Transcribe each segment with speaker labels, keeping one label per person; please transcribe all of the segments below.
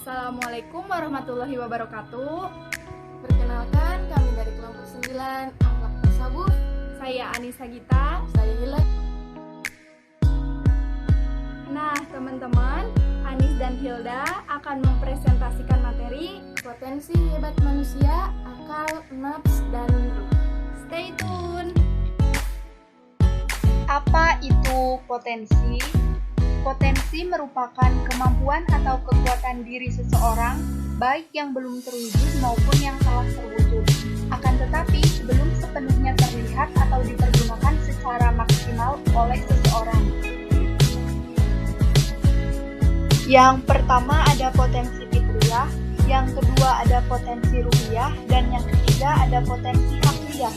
Speaker 1: Assalamualaikum warahmatullahi wabarakatuh.
Speaker 2: Perkenalkan, kami dari kelompok 9 Akhlak Tasawuf.
Speaker 1: Saya Anissa Gita.
Speaker 2: Saya Hila.
Speaker 1: Nah, teman-teman, Anis dan Hilda akan mempresentasikan materi
Speaker 2: Potensi hebat manusia, akal, nafs, dan ruh.
Speaker 1: Stay tune.
Speaker 3: Apa itu potensi? Potensi merupakan kemampuan atau kekuatan diri seseorang, baik yang belum terwujud maupun yang telah terwujud. Akan tetapi, belum sepenuhnya terlihat atau dipergunakan secara maksimal oleh seseorang. Yang pertama ada potensi fitriyah, yang kedua ada potensi ruhiyah, dan yang ketiga ada potensi akliyah.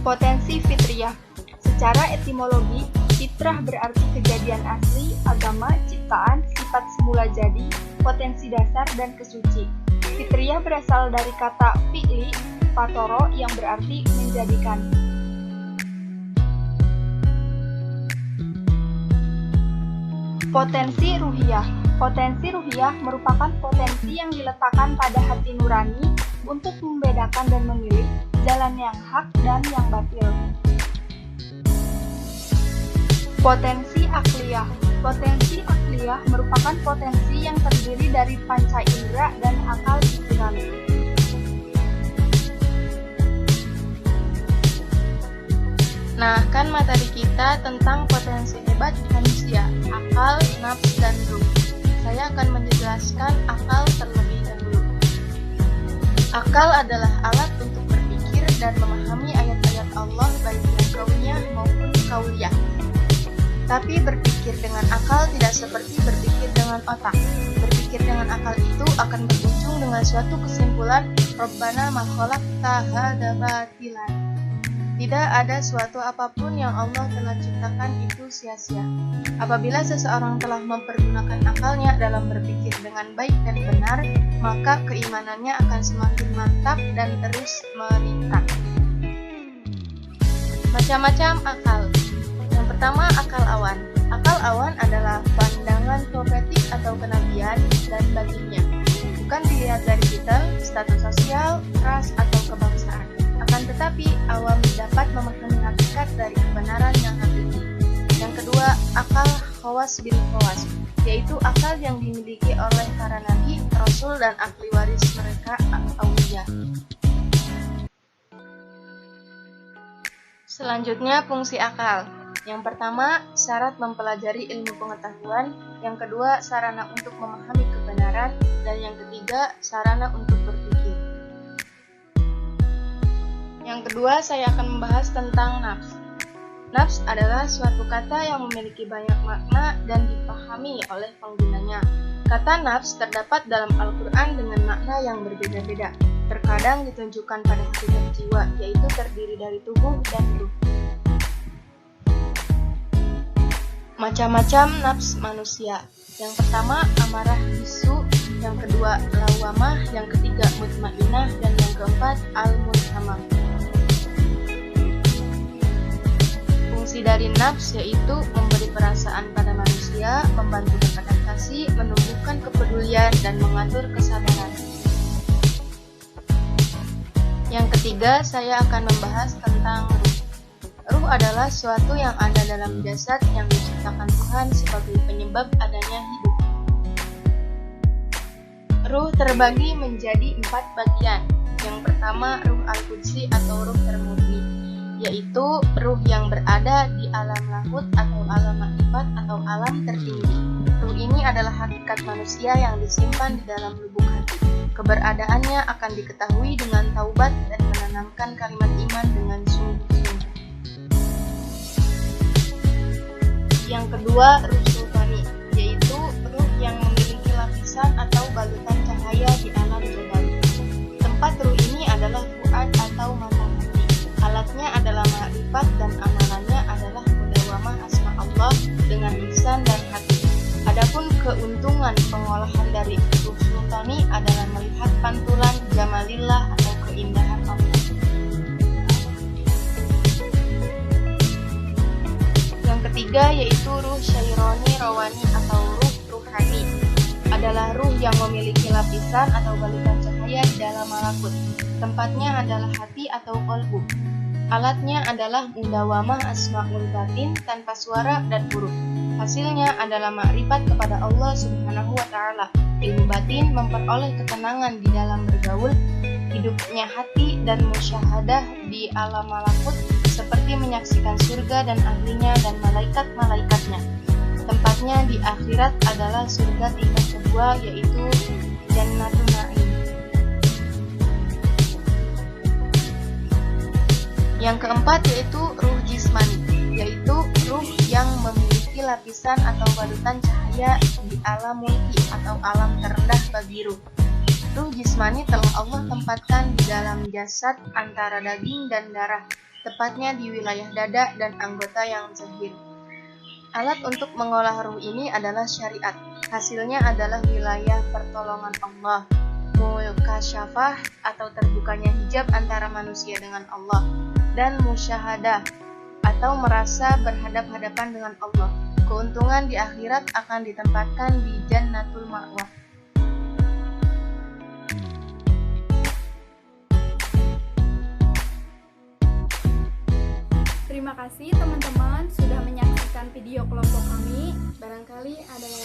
Speaker 3: Potensi fitriyah. Secara etimologi, fitrah berarti kejadian asli, agama, ciptaan, sifat semula jadi, potensi dasar, dan kesuci. Fitriyah berasal dari kata fi'li, fatoro, yang berarti menjadikan. Potensi ruhiyah. Potensi ruhiyah merupakan potensi yang diletakkan pada hati nurani untuk membedakan dan memilih jalan yang hak dan yang batil. Potensi akliyah. Potensi akliyah merupakan potensi yang terdiri dari panca indera dan akal pikiran.
Speaker 2: Nah, kan materi kita tentang potensi hebat manusia, akal, nafs, dan ruh. Saya akan menjelaskan akal terlebih dahulu. Akal adalah alat untuk berpikir dan memahami ayat-ayat Allah baik yang kauniyah maupun kauliyah. Tapi berpikir dengan akal tidak seperti berpikir dengan otak. Berpikir dengan akal itu akan berujung dengan suatu kesimpulan Rabbana ma khalaqta hadza batilan. Tidak ada suatu apapun yang Allah telah ciptakan itu sia-sia. Apabila seseorang telah mempergunakan akalnya dalam berpikir dengan baik dan benar, maka keimanannya akan semakin mantap dan terus meningkat. Macam-macam akal. Yang pertama, akal awan. Akal awan adalah pandangan profetik atau kenabian dan baginnya. Bukan dilihat dari titel, status sosial, ras, atau kebangsaan. Akan tetapi, awam dapat memahami hakikat dari kebenaran yang hakiki. Yang kedua, akal khawas bil khawas, yaitu akal yang dimiliki oleh para nabi, rasul, dan ahli waris mereka al-awliyah. Selanjutnya, fungsi akal. Yang pertama, syarat mempelajari ilmu pengetahuan. Yang kedua, sarana untuk memahami kebenaran. Dan yang ketiga, sarana untuk berpikir. Yang kedua, saya akan membahas tentang nafs. Nafs adalah suatu kata yang memiliki banyak makna dan dipahami oleh penggunanya. Kata nafs terdapat dalam Al-Quran dengan makna yang berbeda-beda. Terkadang ditunjukkan pada hakikat jiwa, yaitu terdiri dari tubuh dan ruh. Macam-macam nafs manusia. Yang pertama, amarah bisu. Yang kedua, lawamah. Yang ketiga, mutmainah. Dan yang keempat, al-mulhamah. Fungsi dari nafs yaitu memberi perasaan pada manusia, membantu beradaptasi, menumbuhkan kepedulian, dan mengatur kesadaran. Yang ketiga, saya akan membahas tentang ruh. Ruh adalah suatu yang ada dalam jasad yang diciptakan Tuhan sebagai penyebab adanya hidup. Ruh terbagi menjadi 4 bagian. Yang pertama, ruh al-qudsi atau ruh termurni, yaitu ruh yang berada di alam lahut atau alam makrifat atau alam tertinggi. Ruh ini adalah hakikat manusia yang disimpan di dalam lubuk hati. Keberadaannya akan diketahui dengan taubat dan menanamkan kalimat iman dengan sungguh-sungguh. Yang kedua, ruh sultani, yaitu ruh yang memiliki lapisan atau balutan cahaya di alam jabali. Tempat ruh ini adalah fuad atau mata hati. Alatnya adalah ma'rifat dan amalannya adalah mudawamah asma Allah dengan lisan dan hati. Adapun keuntungan pengolahan dari ruh sultani adalah melihat pantulan jamalillah atau keindahan Allah. Yang ketiga yaitu ruh ruh syaironi rawani atau ruh ruhani adalah ruh yang memiliki lapisan atau balikan cahaya di dalam malakut. Tempatnya adalah hati atau qalbu. Alatnya adalah mudawamah asmaul batin tanpa suara dan huruf. Hasilnya adalah makrifat kepada Allah Subhanahu wa Ta'ala. Ilmu batin memperoleh ketenangan di dalam bergaul, hidupnya hati dan musyahadah di alam malakut seperti menyaksikan surga dan ahlinya dan malaikat-malaikatnya. Tempatnya di akhirat adalah surga tingkat kedua, yaitu Jannatul Na'im. Yang keempat yaitu ruh jismani, yaitu ruh yang memiliki lapisan atau balutan cahaya di alam mulki atau alam terendah bagi ruh. Ruh jismani telah Allah tempatkan di dalam jasad antara daging dan darah, tepatnya di wilayah dada dan anggota yang zahir. Alat untuk mengolah ruh ini adalah syariat. Hasilnya adalah wilayah pertolongan Allah, mukasyafah atau terbukanya hijab antara manusia dengan Allah, dan musyahadah atau merasa berhadap-hadapan dengan Allah. Keuntungan di akhirat akan ditempatkan di Jannatul Ma'wah.
Speaker 1: Terima kasih teman-teman sudah menyaksikan video kelompok kami. Barangkali ada yang